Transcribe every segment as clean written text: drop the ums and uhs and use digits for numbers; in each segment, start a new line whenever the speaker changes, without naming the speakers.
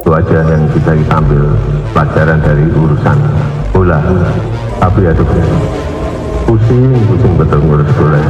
Itu aja yang bisa kita ambil pelajaran dari urusan bola. Tapi aduh, pusing betul ngurus bola.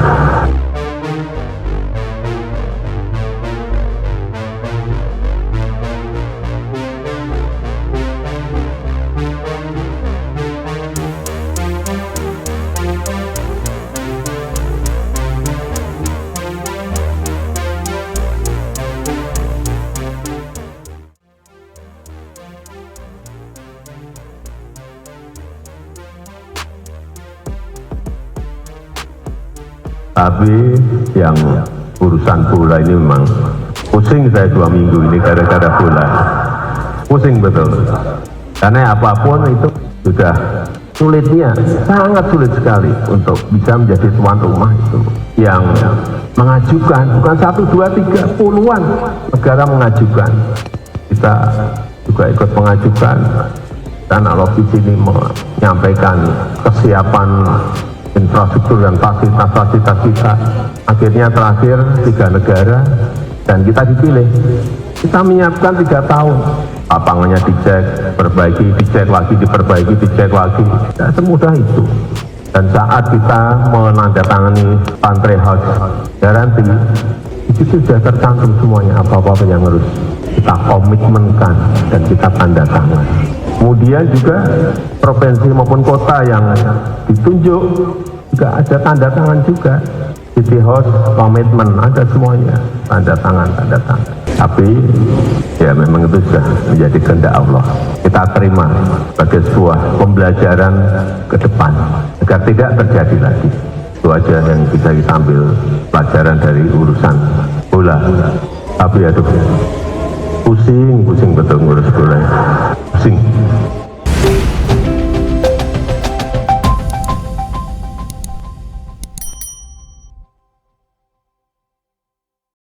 Tapi yang urusan bola ini memang pusing saya 2 minggu ini gara-gara bola. Pusing betul. Karena apapun itu sudah sulitnya, sangat sulit sekali untuk bisa menjadi tuan rumah itu. Yang mengajukan, bukan 1, 2, 3, puluhan negara mengajukan. Kita juga ikut mengajukan. Karena lobby sini menyampaikan kesiapan infrastruktur dan fasilitas kita. Akhirnya terakhir 3 negara dan kita dipilih. Kita menyiapkan 3 tahun. Lapangannya dicek, perbaiki, dicek lagi, diperbaiki, dicek lagi. Tidak semudah itu. Dan saat kita menandatangani Country House Guarantee, itu sudah tercantum semuanya apa-apa yang harus kita komitmenkan dan kita tanda tangan. Kemudian juga provinsi maupun kota yang ditunjuk juga ada tanda tangan juga. City House komitmen ada semuanya, tanda tangan. Tapi ya memang itu sudah menjadi kehendak Allah. Kita terima sebagai sebuah pembelajaran ke depan agar tidak terjadi lagi. Itu aja yang bisa kita ambil pelajaran dari urusan bola. Tapi aduh, pusing betul ngurus bola. Pusing.